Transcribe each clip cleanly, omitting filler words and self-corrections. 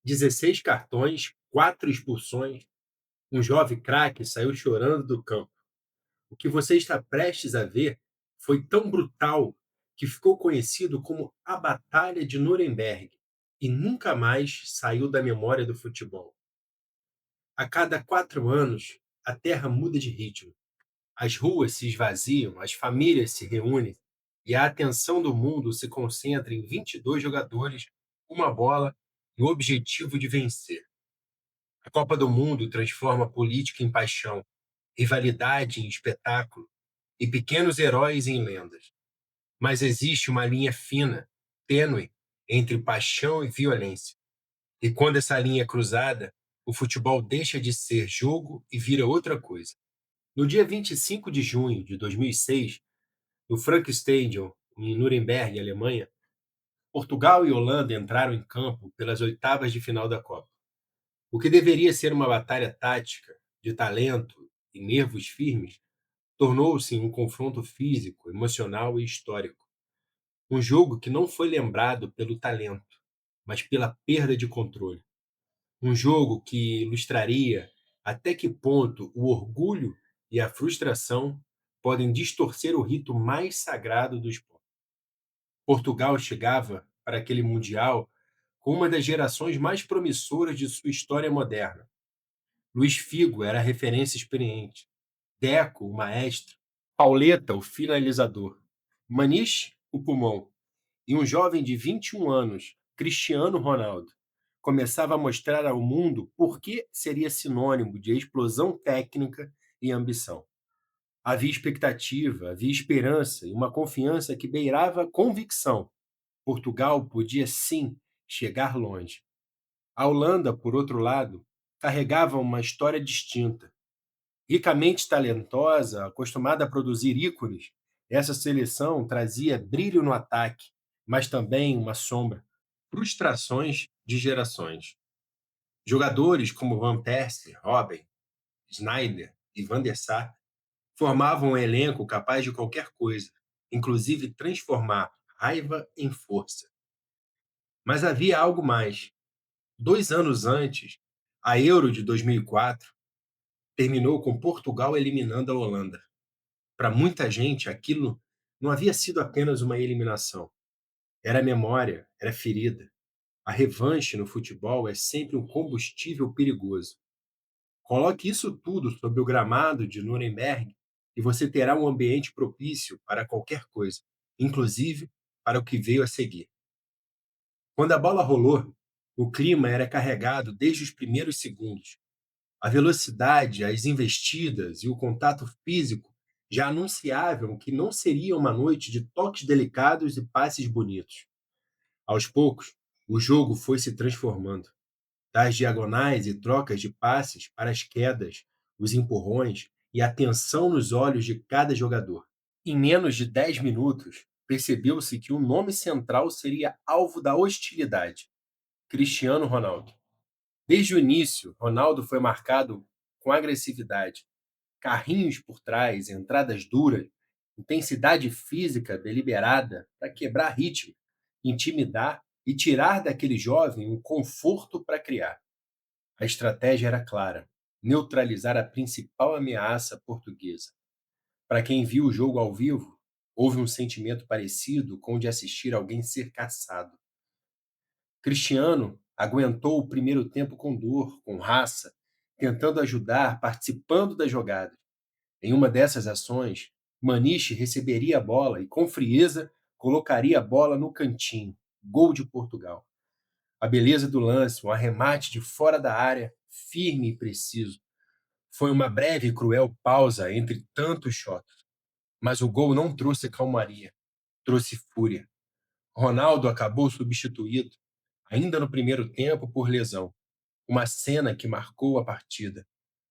16 cartões, 4 expulsões, um jovem craque saiu chorando do campo. O que você está prestes a ver foi tão brutal que ficou conhecido como a Batalha de Nuremberg e nunca mais saiu da memória do futebol. A cada 4 anos, a Terra muda de ritmo. As ruas se esvaziam, as famílias se reúnem e a atenção do mundo se concentra em 22 jogadores, uma bola e o objetivo de vencer. A Copa do Mundo transforma política em paixão, rivalidade em espetáculo e pequenos heróis em lendas. Mas existe uma linha fina, tênue, entre paixão e violência. E quando essa linha é cruzada, o futebol deixa de ser jogo e vira outra coisa. No dia 25 de junho de 2006, no Frank Stadium, em Nuremberg, Alemanha, Portugal e Holanda entraram em campo pelas oitavas de final da Copa. O que deveria ser uma batalha tática, de talento e nervos firmes, tornou-se um confronto físico, emocional e histórico. Um jogo que não foi lembrado pelo talento, mas pela perda de controle. Um jogo que ilustraria até que ponto o orgulho e a frustração podem distorcer o rito mais sagrado do esporte. Portugal chegava para aquele Mundial com uma das gerações mais promissoras de sua história moderna. Luís Figo era a referência experiente, Deco, o maestro, Pauleta, o finalizador, Maniche, o pulmão, e um jovem de 21 anos, Cristiano Ronaldo, começava a mostrar ao mundo por que seria sinônimo de explosão técnica e ambição. Havia expectativa, havia esperança e uma confiança que beirava a convicção. Portugal podia sim chegar longe. A Holanda, por outro lado, carregava uma história distinta. Ricamente talentosa, acostumada a produzir ícones, essa seleção trazia brilho no ataque, mas também uma sombra, frustrações de gerações. Jogadores como Van Persie, Robben, Sneijder e Van der Sar formavam um elenco capaz de qualquer coisa, inclusive transformar raiva em força. Mas havia algo mais. 2 anos antes, a Euro de 2004 terminou com Portugal eliminando a Holanda. Para muita gente, aquilo não havia sido apenas uma eliminação. Era memória, era ferida. A revanche no futebol é sempre um combustível perigoso. Coloque isso tudo sobre o gramado de Nuremberg e você terá um ambiente propício para qualquer coisa, inclusive para o que veio a seguir. Quando a bola rolou, o clima era carregado desde os primeiros segundos. A velocidade, as investidas e o contato físico já anunciavam que não seria uma noite de toques delicados e passes bonitos. Aos poucos, o jogo foi se transformando. Das diagonais e trocas de passes para as quedas, os empurrões e a tensão nos olhos de cada jogador. Em menos de 10 minutos, percebeu-se que o nome central seria alvo da hostilidade: Cristiano Ronaldo. Desde o início, Ronaldo foi marcado com agressividade, carrinhos por trás, entradas duras, intensidade física deliberada para quebrar ritmo, intimidar e tirar daquele jovem um conforto para criar. A estratégia era clara: neutralizar a principal ameaça portuguesa. Para quem viu o jogo ao vivo, houve um sentimento parecido com o de assistir alguém ser caçado. Cristiano aguentou o primeiro tempo com dor, com raça, tentando ajudar, participando das jogadas. Em uma dessas ações, Maniche receberia a bola e, com frieza, colocaria a bola no cantinho. Gol de Portugal. A beleza do lance, um arremate de fora da área, firme e preciso. Foi uma breve e cruel pausa entre tantos shots, mas o gol não trouxe calmaria, trouxe fúria. Ronaldo acabou substituído, ainda no primeiro tempo, por lesão. Uma cena que marcou a partida.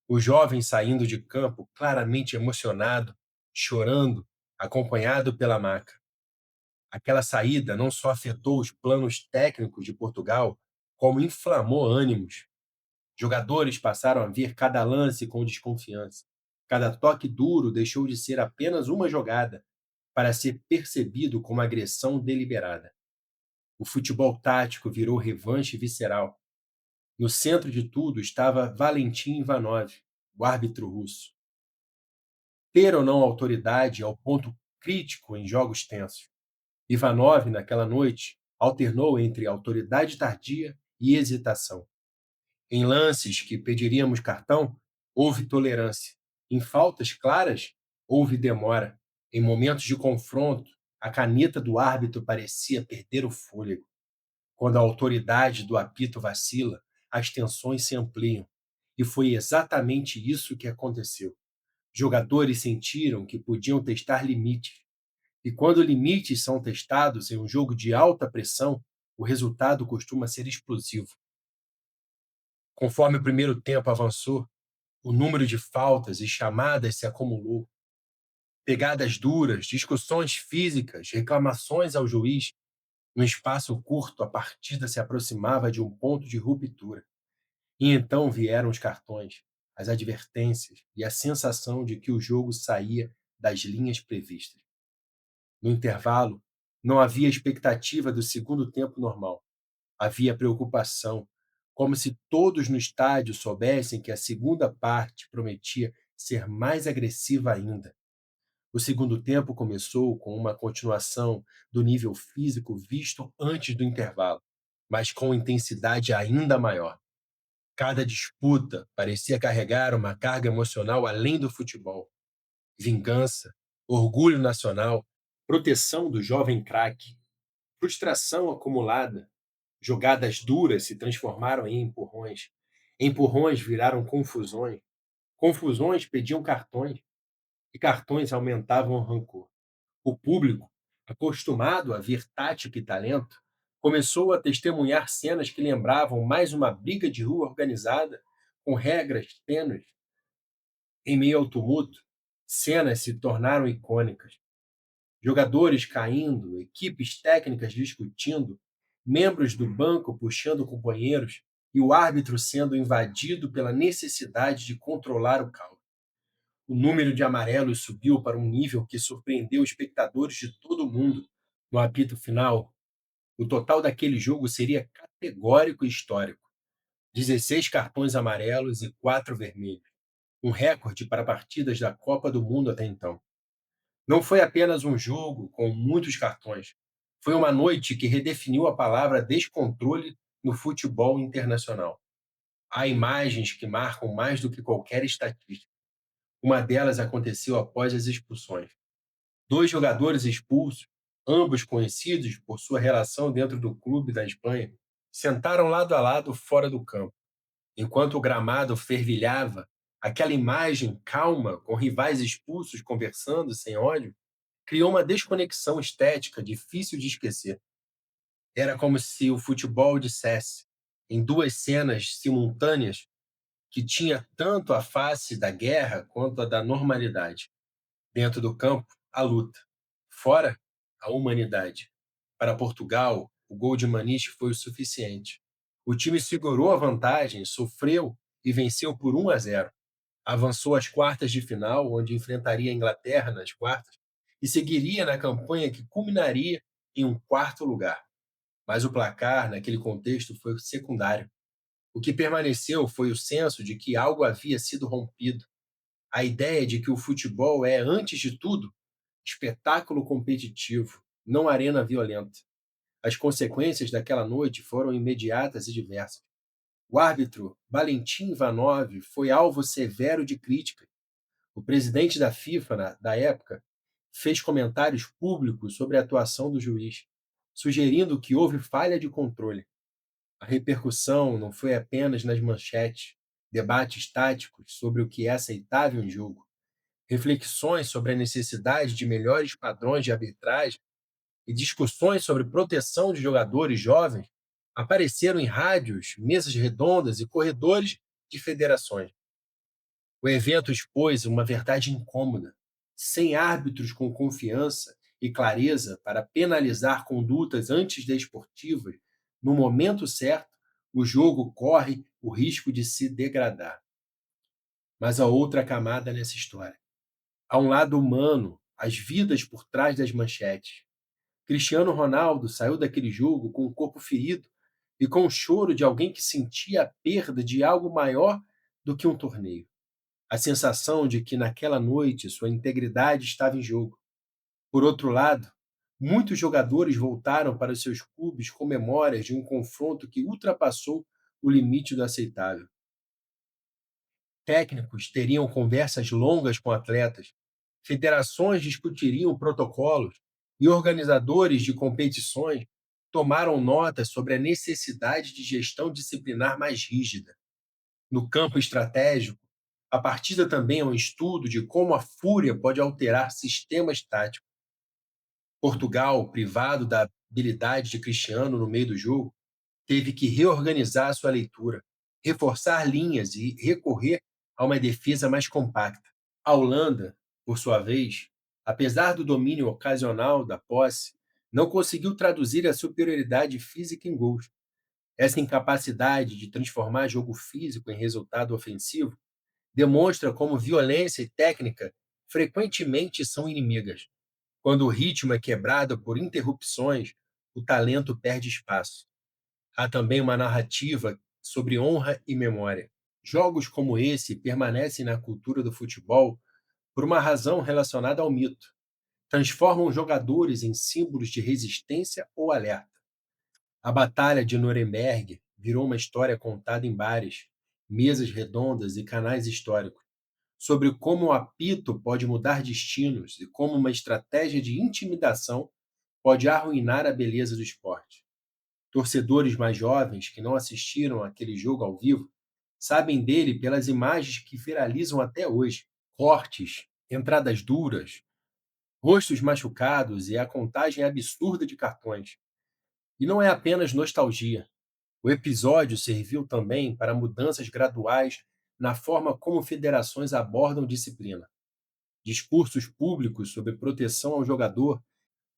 O jovem saindo de campo claramente emocionado, chorando, acompanhado pela maca. Aquela saída não só afetou os planos técnicos de Portugal, como inflamou ânimos. Jogadores passaram a ver cada lance com desconfiança. Cada toque duro deixou de ser apenas uma jogada para ser percebido como agressão deliberada. O futebol tático virou revanche visceral. No centro de tudo estava Valentim Ivanov, o árbitro russo. Ter ou não autoridade é o ponto crítico em jogos tensos. Ivanov, naquela noite, alternou entre autoridade tardia e hesitação. Em lances que pediríamos cartão, houve tolerância. Em faltas claras, houve demora. Em momentos de confronto, a caneta do árbitro parecia perder o fôlego. Quando a autoridade do apito vacila, as tensões se ampliam. E foi exatamente isso que aconteceu. Jogadores sentiram que podiam testar limites. E quando limites são testados em um jogo de alta pressão, o resultado costuma ser explosivo. Conforme o primeiro tempo avançou, o número de faltas e chamadas se acumulou. Pegadas duras, discussões físicas, reclamações ao juiz. Num espaço curto, a partida se aproximava de um ponto de ruptura. E então vieram os cartões, as advertências e a sensação de que o jogo saía das linhas previstas. No intervalo, não havia expectativa do segundo tempo normal. Havia preocupação, como se todos no estádio soubessem que a segunda parte prometia ser mais agressiva ainda. O segundo tempo começou com uma continuação do nível físico visto antes do intervalo, mas com intensidade ainda maior. Cada disputa parecia carregar uma carga emocional além do futebol. Vingança, orgulho nacional, proteção do jovem craque, frustração acumulada. Jogadas duras se transformaram em empurrões. Empurrões viraram confusões. Confusões pediam cartões. E cartões aumentavam o rancor. O público, acostumado a ver tática e talento, começou a testemunhar cenas que lembravam mais uma briga de rua organizada, com regras tênues. Em meio ao tumulto, cenas se tornaram icônicas. Jogadores caindo, equipes técnicas discutindo, membros do banco puxando companheiros e o árbitro sendo invadido pela necessidade de controlar o caos. O número de amarelos subiu para um nível que surpreendeu espectadores de todo o mundo. No apito final, o total daquele jogo seria categórico e histórico: 16 cartões amarelos e 4 vermelhos, um recorde para partidas da Copa do Mundo até então. Não foi apenas um jogo com muitos cartões. Foi uma noite que redefiniu a palavra descontrole no futebol internacional. Há imagens que marcam mais do que qualquer estatística. Uma delas aconteceu após as expulsões. Dois jogadores expulsos, ambos conhecidos por sua relação dentro do clube da Espanha, sentaram lado a lado fora do campo. Enquanto o gramado fervilhava, aquela imagem calma, com rivais expulsos conversando sem ódio, criou uma desconexão estética difícil de esquecer. Era como se o futebol dissesse, em duas cenas simultâneas, que tinha tanto a face da guerra quanto a da normalidade. Dentro do campo, a luta. Fora, a humanidade. Para Portugal, o gol de Maniche foi o suficiente. O time segurou a vantagem, sofreu e venceu por 1-0. Avançou às quartas de final, onde enfrentaria a Inglaterra nas quartas, e seguiria na campanha que culminaria em um quarto lugar. Mas o placar, naquele contexto, foi secundário. O que permaneceu foi o senso de que algo havia sido rompido. A ideia de que o futebol é, antes de tudo, espetáculo competitivo, não arena violenta. As consequências daquela noite foram imediatas e diversas. O árbitro Valentim Ivanov foi alvo severo de críticas. O presidente da FIFA, da época, fez comentários públicos sobre a atuação do juiz, sugerindo que houve falha de controle. A repercussão não foi apenas nas manchetes, debates táticos sobre o que é aceitável em jogo, reflexões sobre a necessidade de melhores padrões de arbitragem e discussões sobre proteção de jogadores jovens apareceram em rádios, mesas redondas e corredores de federações. O evento expôs uma verdade incômoda. Sem árbitros com confiança e clareza para penalizar condutas antidesportivas, no momento certo, o jogo corre o risco de se degradar. Mas há outra camada nessa história. Há um lado humano, as vidas por trás das manchetes. Cristiano Ronaldo saiu daquele jogo com o corpo ferido e com o choro de alguém que sentia a perda de algo maior do que um torneio. A sensação de que naquela noite sua integridade estava em jogo. Por outro lado, muitos jogadores voltaram para os seus clubes com memórias de um confronto que ultrapassou o limite do aceitável. Técnicos teriam conversas longas com atletas, federações discutiriam protocolos e organizadores de competições tomaram notas sobre a necessidade de gestão disciplinar mais rígida. No campo estratégico, a partida também é um estudo de como a fúria pode alterar sistemas táticos. Portugal, privado da habilidade de Cristiano no meio do jogo, teve que reorganizar sua leitura, reforçar linhas e recorrer a uma defesa mais compacta. A Holanda, por sua vez, apesar do domínio ocasional da posse, não conseguiu traduzir a superioridade física em gols. Essa incapacidade de transformar jogo físico em resultado ofensivo demonstra como violência e técnica frequentemente são inimigas. Quando o ritmo é quebrado por interrupções, o talento perde espaço. Há também uma narrativa sobre honra e memória. Jogos como esse permanecem na cultura do futebol por uma razão relacionada ao mito. Transformam jogadores em símbolos de resistência ou alerta. A Batalha de Nuremberg virou uma história contada em bares, mesas redondas e canais históricos, sobre como o apito pode mudar destinos e como uma estratégia de intimidação pode arruinar a beleza do esporte. Torcedores mais jovens que não assistiram àquele jogo ao vivo sabem dele pelas imagens que viralizam até hoje: cortes, entradas duras, rostos machucados e a contagem absurda de cartões. E não é apenas nostalgia. O episódio serviu também para mudanças graduais na forma como federações abordam disciplina. Discursos públicos sobre proteção ao jogador,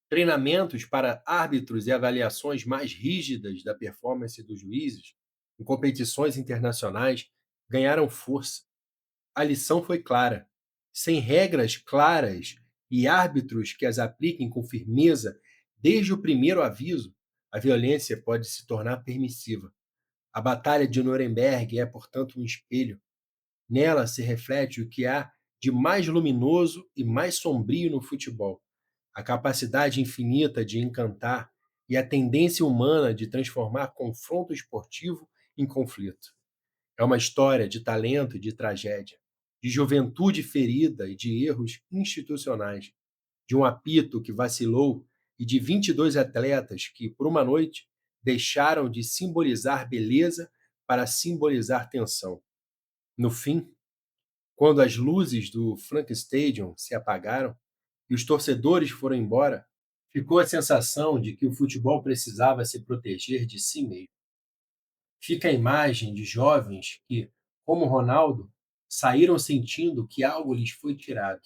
treinamentos para árbitros e avaliações mais rígidas da performance dos juízes em competições internacionais ganharam força. A lição foi clara. Sem regras claras e árbitros que as apliquem com firmeza desde o primeiro aviso, a violência pode se tornar permissiva. A Batalha de Nuremberg é, portanto, um espelho. Nela se reflete o que há de mais luminoso e mais sombrio no futebol: a capacidade infinita de encantar e a tendência humana de transformar confronto esportivo em conflito. É uma história de talento e de tragédia, de juventude ferida e de erros institucionais, de um apito que vacilou e de 22 atletas que, por uma noite, deixaram de simbolizar beleza para simbolizar tensão. No fim, quando as luzes do Frank Stadium se apagaram e os torcedores foram embora, ficou a sensação de que o futebol precisava se proteger de si mesmo. Fica a imagem de jovens que, como Ronaldo, saíram sentindo que algo lhes foi tirado.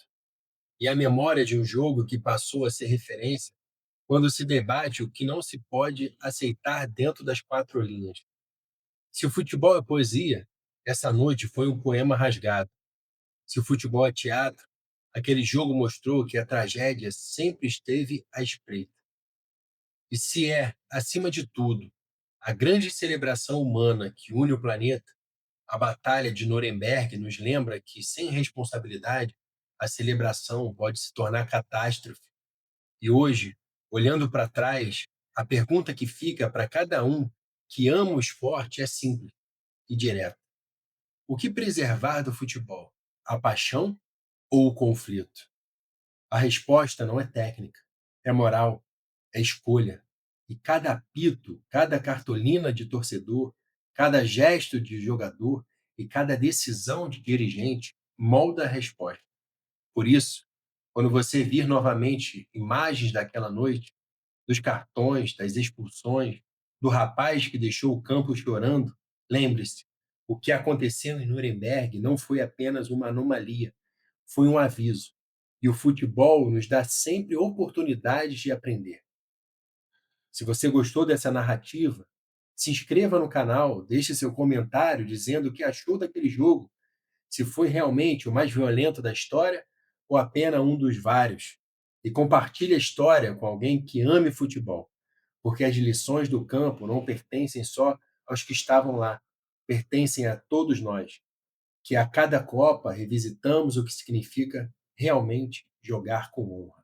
E a memória de um jogo que passou a ser referência quando se debate o que não se pode aceitar dentro das quatro linhas. Se o futebol é poesia, essa noite foi um poema rasgado. Se o futebol é teatro, aquele jogo mostrou que a tragédia sempre esteve à espreita. E se é, acima de tudo, a grande celebração humana que une o planeta, a Batalha de Nuremberg nos lembra que, sem responsabilidade, a celebração pode se tornar catástrofe. E hoje, olhando para trás, a pergunta que fica para cada um que ama o esporte é simples e direta: o que preservar do futebol? A paixão ou o conflito? A resposta não é técnica, é moral, é escolha. E cada apito, cada cartolina de torcedor, cada gesto de jogador e cada decisão de dirigente molda a resposta. Por isso, quando você vir novamente imagens daquela noite, dos cartões, das expulsões, do rapaz que deixou o campo chorando, lembre-se, o que aconteceu em Nuremberg não foi apenas uma anomalia, foi um aviso. E o futebol nos dá sempre oportunidades de aprender. Se você gostou dessa narrativa, se inscreva no canal, deixe seu comentário dizendo o que achou daquele jogo, se foi realmente o mais violento da história ou apenas um dos vários. E compartilhe a história com alguém que ame futebol, porque as lições do campo não pertencem só aos que estavam lá, pertencem a todos nós, que a cada Copa revisitamos o que significa realmente jogar com honra.